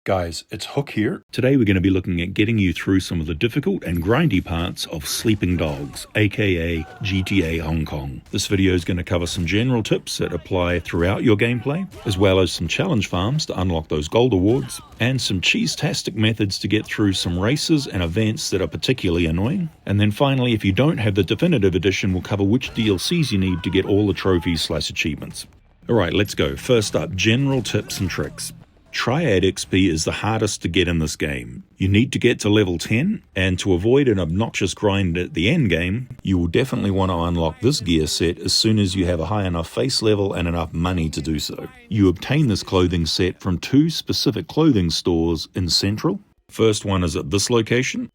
Guys, it's Hook here. Today we're going to be looking at getting you through some of the difficult and grindy parts of Sleeping Dogs, aka GTA Hong Kong. This video is going to cover some general tips that apply throughout your gameplay, as well as some challenge farms to unlock those gold awards, and some cheese-tastic methods to get through some races and events that are particularly annoying. And then finally, if you don't have the definitive edition, we'll cover which DLCs you need to get all the trophies/achievements. Alright, let's go. First up, general tips and tricks. TRIAD XP is the hardest to get in this game. You need to get to level 10, and to avoid an obnoxious grind at the end game, you will definitely want to unlock this gear set as soon as you have a high enough face level and enough money to do so. You obtain this clothing set from two specific clothing stores in Central. First one is at this location,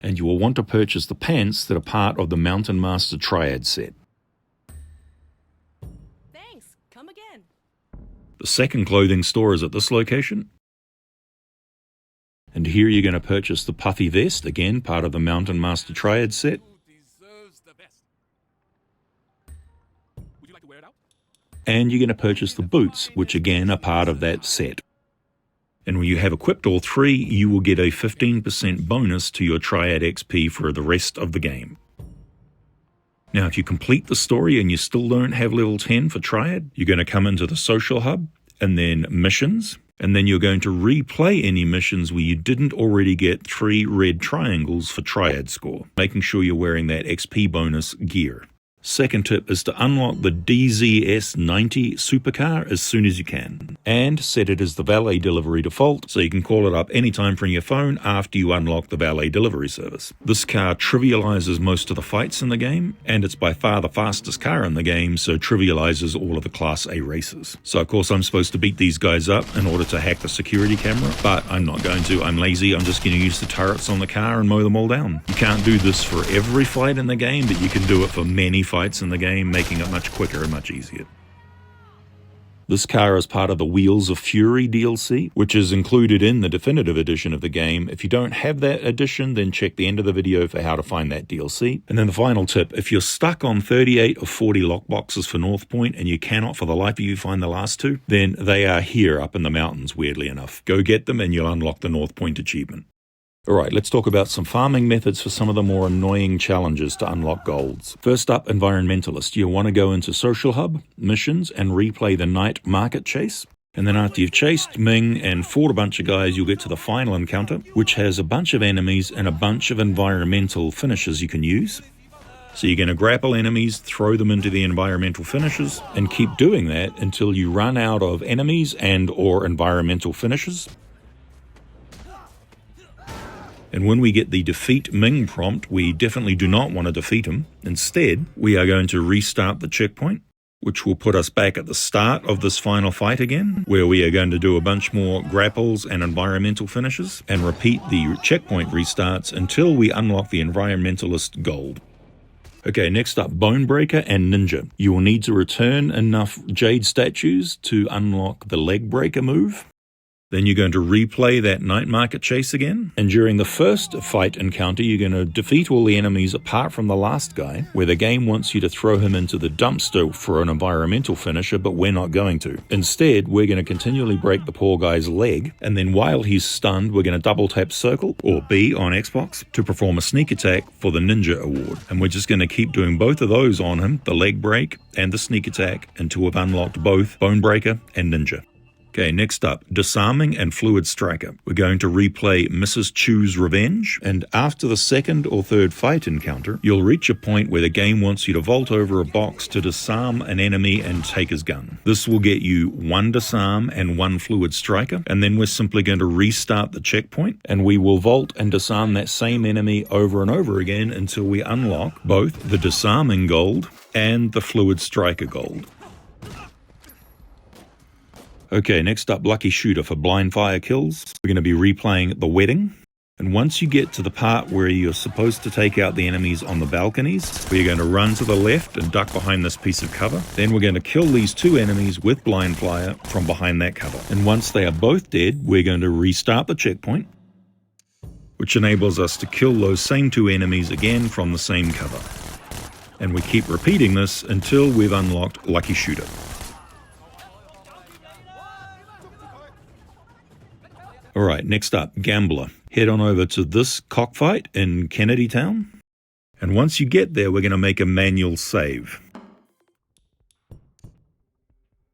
and you will want to purchase the pants that are part of the Mountain Master Triad set. The second clothing store is at this location. And here you're going to purchase the puffy vest, again part of the Mountain Master Triad set. And you're going to purchase the boots, which again are part of that set. And when you have equipped all three, you will get a 15% bonus to your TRIAD XP for the rest of the game. Now, if you complete the story and you still don't have level 10 for Triad, you're going to come into the social hub and then missions, and then you're going to replay any missions where you didn't already get 3 red triangles for Triad score, making sure you're wearing that XP bonus gear. Second tip is to unlock the DZS90 Supercar as soon as you can, and set it as the valet delivery default so you can call it up anytime from your phone after you unlock the valet delivery service. This car trivializes most of the fights in the game, and it's by far the fastest car in the game, so trivializes all of the Class A races. So of course I'm supposed to beat these guys up in order to hack the security camera, but I'm not going to. I'm lazy. I'm just going to use the turrets on the car and mow them all down. You can't do this for every fight in the game, but you can do it for many fights in the game, making it much quicker and much easier. This car is part of the Wheels of Fury DLC, which is included in the definitive edition of the game. If you don't have that edition, then check the end of the video for how to find that DLC. And then the final tip, if you're stuck on 38 or 40 lockboxes for Northpoint and you cannot for the life of you find the last two, then they are here up in the mountains, weirdly enough. Go get them and you'll unlock the Northpoint achievement. Alright, let's talk about some farming methods for some of the more annoying challenges to unlock golds. First up, Environmentalist. You'll want to go into Social Hub, Missions, and replay the Night Market Chase. And then after you've chased Ming and fought a bunch of guys, you'll get to the final encounter, which has a bunch of enemies and a bunch of environmental finishes you can use. So you're going to grapple enemies, throw them into the environmental finishes, and keep doing that until you run out of enemies and or environmental finishes. And when we get the Defeat Ming prompt, we definitely do not want to defeat him. Instead, we are going to restart the checkpoint, which will put us back at the start of this final fight again, where we are going to do a bunch more grapples and environmental finishes, and repeat the checkpoint restarts until we unlock the Environmentalist gold. Okay, next up, Bonebreaker and Ninja. You will need to return enough Jade statues to unlock the Leg Breaker move. Then you're going to replay that Night Market Chase again. And during the first fight encounter, you're going to defeat all the enemies apart from the last guy, where the game wants you to throw him into the dumpster for an environmental finisher, but we're not going to. Instead, we're going to continually break the poor guy's leg, and then while he's stunned, we're going to double tap circle, or B on Xbox, to perform a sneak attack for the Ninja award. And we're just going to keep doing both of those on him, the leg break and the sneak attack, until we've unlocked both Bonebreaker and Ninja. Okay, next up, Disarming and Fluid Striker. We're going to replay Mrs. Chu's Revenge, and after the second or third fight encounter, you'll reach a point where the game wants you to vault over a box to disarm an enemy and take his gun. This will get you 1 disarm and 1 fluid striker, and then we're simply going to restart the checkpoint, and we will vault and disarm that same enemy over and over again until we unlock both the Disarming gold and the Fluid Striker gold. Okay, next up, Lucky Shooter for blind fire kills. We're going to be replaying The Wedding. And once you get to the part where you're supposed to take out the enemies on the balconies, we're going to run to the left and duck behind this piece of cover. Then we're going to kill these 2 enemies with blind fire from behind that cover. And once they are both dead, we're going to restart the checkpoint, which enables us to kill those same 2 enemies again from the same cover. And we keep repeating this until we've unlocked Lucky Shooter. Alright, next up, Gambler. Head on over to this cockfight in Kennedy Town. And once you get there, we're going to make a manual save.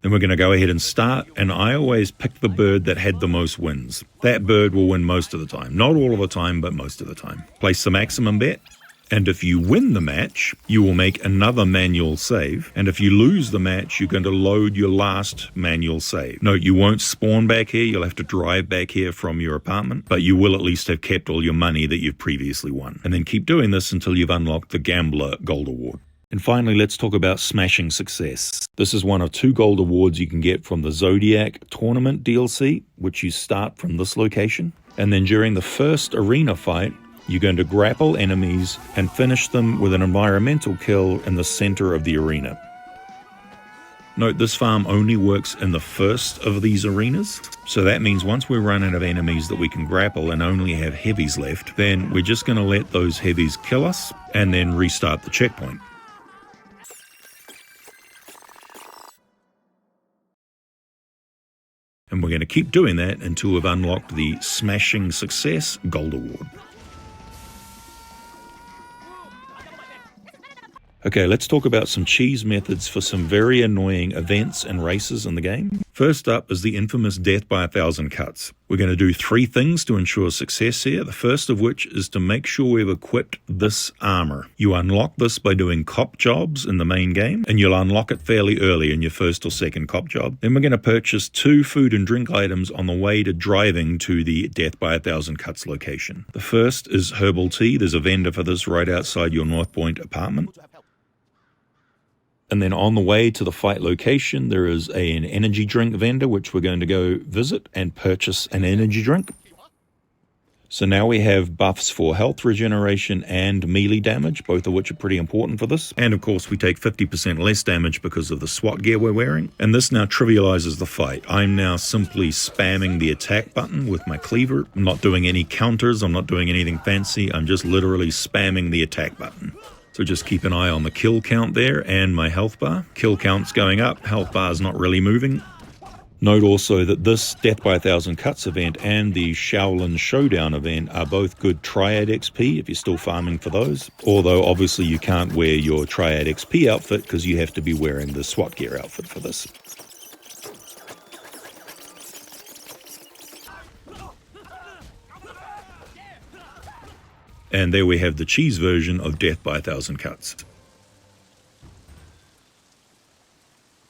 Then we're going to go ahead and start, and I always pick the bird that had the most wins. That bird will win most of the time. Not all of the time, but most of the time. Place the maximum bet, and if you win the match, you will make another manual save, and if you lose the match, you're going to load your last manual save. Note, you won't spawn back here, you'll have to drive back here from your apartment, but you will at least have kept all your money that you've previously won. And then keep doing this until you've unlocked the Gambler Gold Award. And finally, let's talk about Smashing Success. This is one of 2 gold awards you can get from the Zodiac Tournament DLC, which you start from this location. And then during the first arena fight, you're going to grapple enemies and finish them with an environmental kill in the center of the arena. Note, this farm only works in the first of these arenas. So that means once we run out of enemies that we can grapple and only have heavies left, then we're just going to let those heavies kill us and then restart the checkpoint. And we're going to keep doing that until we've unlocked the Smashing Success Gold Award. Okay, let's talk about some cheese methods for some very annoying events and races in the game. First up is the infamous death by 1,000 cuts. We're going to do 3 things to ensure success here. The first of which is to make sure we've equipped this armor. You unlock this by doing cop jobs in the main game, and you'll unlock it fairly early in your first or second cop job. Then we're going to purchase 2 food and drink items on the way to driving to the death by 1,000 cuts location. The first is herbal tea. There's a vendor for this right outside your Northpoint apartment. And then on the way to the fight location, there is an energy drink vendor, which we're going to go visit and purchase an energy drink. So now we have buffs for health regeneration and melee damage, both of which are pretty important for this. And of course, we take 50% less damage because of the SWAT gear we're wearing. And this now trivializes the fight. I'm now simply spamming the attack button with my cleaver. I'm not doing any counters. I'm not doing anything fancy. I'm just literally spamming the attack button. So just keep an eye on the kill count there and my health bar. Kill count's going up, health bar's not really moving. Note also that this Death by 1,000 Cuts event and the Shaolin Showdown event are both good TRIAD XP if you're still farming for those. Although obviously you can't wear your TRIAD XP outfit because you have to be wearing the SWAT gear outfit for this. And there we have the cheese version of Death by 1,000 Cuts.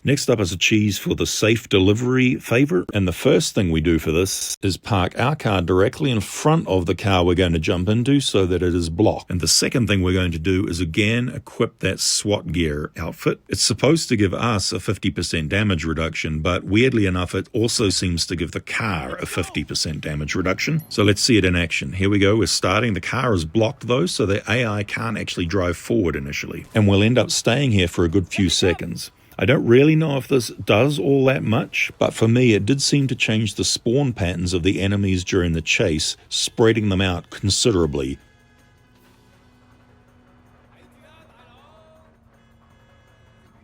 Next up is a cheese for the safe delivery favor. And the first thing we do for this is park our car directly in front of the car we're going to jump into so that it is blocked. And the second thing we're going to do is again equip that SWAT gear outfit. It's supposed to give us a 50% damage reduction, but weirdly enough, it also seems to give the car a 50% damage reduction. So let's see it in action. Here we go. We're starting. The car is blocked though, so the AI can't actually drive forward initially. And we'll end up staying here for a good few seconds. I don't really know if this does all that much, but for me it did seem to change the spawn patterns of the enemies during the chase, spreading them out considerably.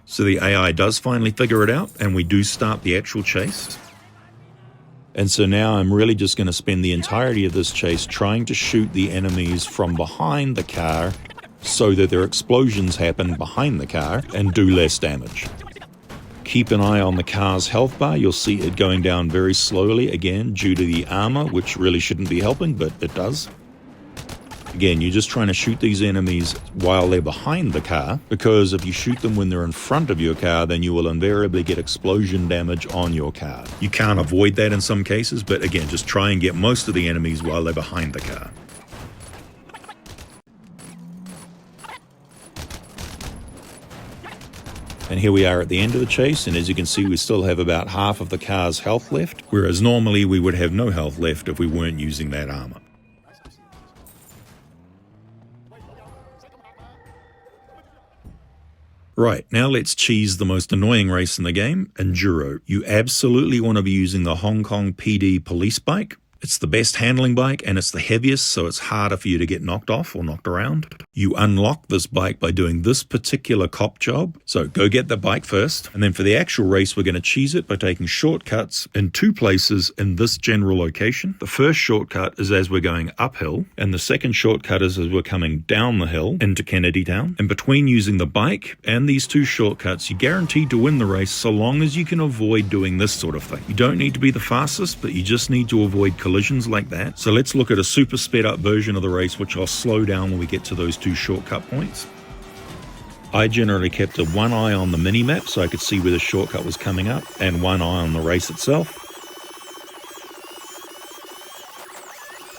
So the AI does finally figure it out, and we do start the actual chase. And so now I'm really just going to spend the entirety of this chase trying to shoot the enemies from behind the car so that their explosions happen behind the car and do less damage. Keep an eye on the car's health bar. You'll see it going down very slowly, again, due to the armor, which really shouldn't be helping, but it does. Again, you're just trying to shoot these enemies while they're behind the car, because if you shoot them when they're in front of your car, then you will invariably get explosion damage on your car. You can't avoid that in some cases, but again, just try and get most of the enemies while they're behind the car. And here we are at the end of the chase, and as you can see, we still have about half of the car's health left, whereas normally we would have no health left if we weren't using that armor. Right, now let's cheese the most annoying race in the game, Enduro. You absolutely want to be using the Hong Kong PD police bike. It's the best handling bike and it's the heaviest, so it's harder for you to get knocked off or knocked around. You unlock this bike by doing this particular cop job. So go get the bike first, and then for the actual race we're going to cheese it by taking shortcuts in 2 places in this general location. The first shortcut is as we're going uphill, and the second shortcut is as we're coming down the hill into Kennedy Town. And between using the bike and these 2 shortcuts, you're guaranteed to win the race so long as you can avoid doing this sort of thing. You don't need to be the fastest, but you just need to avoid collisions like that. So let's look at a super sped up version of the race, which I'll slow down when we get to those 2 shortcut points. I generally kept one eye on the mini-map so I could see where the shortcut was coming up, and one eye on the race itself.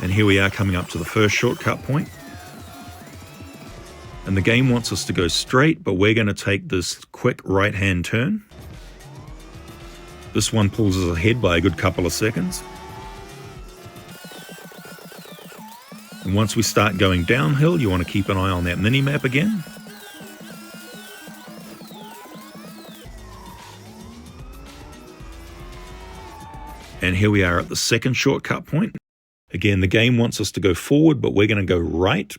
And here we are coming up to the first shortcut point. And the game wants us to go straight, but we're going to take this quick right-hand turn. This one pulls us ahead by a good couple of seconds. And once we start going downhill, you want to keep an eye on that mini-map again. And here we are at the second shortcut point. Again, the game wants us to go forward, but we're going to go right.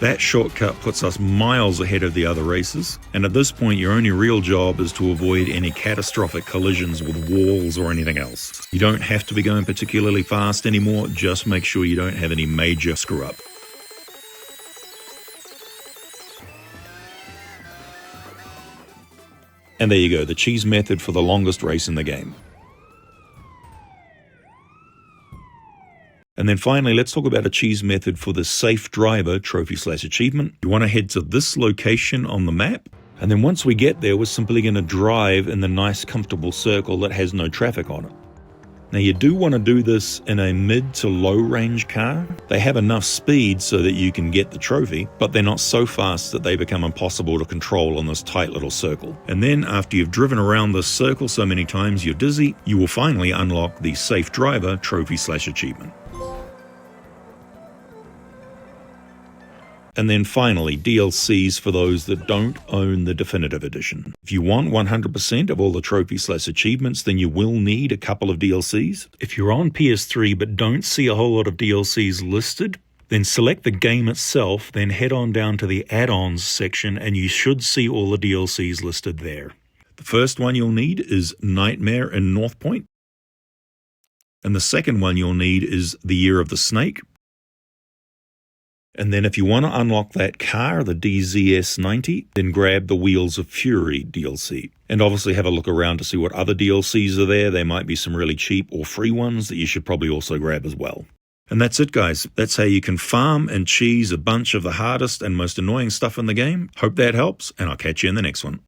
That shortcut puts us miles ahead of the other races, and at this point your only real job is to avoid any catastrophic collisions with walls or anything else. You don't have to be going particularly fast anymore, just make sure you don't have any major screw up. And there you go, the cheese method for the longest race in the game. And then finally, let's talk about a cheese method for the safe driver trophy/achievement. You want to head to this location on the map, and then once we get there, we're simply going to drive in the nice comfortable circle that has no traffic on it. Now you do want to do this in a mid to low range car. They have enough speed so that you can get the trophy, but they're not so fast that they become impossible to control on this tight little circle. And then after you've driven around this circle so many times you're dizzy, you will finally unlock the safe driver trophy/achievement. And then finally, DLCs for those that don't own the Definitive Edition. If you want 100% of all the trophies/achievements, then you will need a couple of DLCs. If you're on PS3 but don't see a whole lot of DLCs listed, then select the game itself, then head on down to the add-ons section and you should see all the DLCs listed there. The first one you'll need is Nightmare in Northpoint. And the second one you'll need is The Year of the Snake. And then if you want to unlock that car, the DZS90, then grab the Wheels of Fury DLC. And obviously have a look around to see what other DLCs are there. There might be some really cheap or free ones that you should probably also grab as well. And that's it, guys. That's how you can farm and cheese a bunch of the hardest and most annoying stuff in the game. Hope that helps, and I'll catch you in the next one.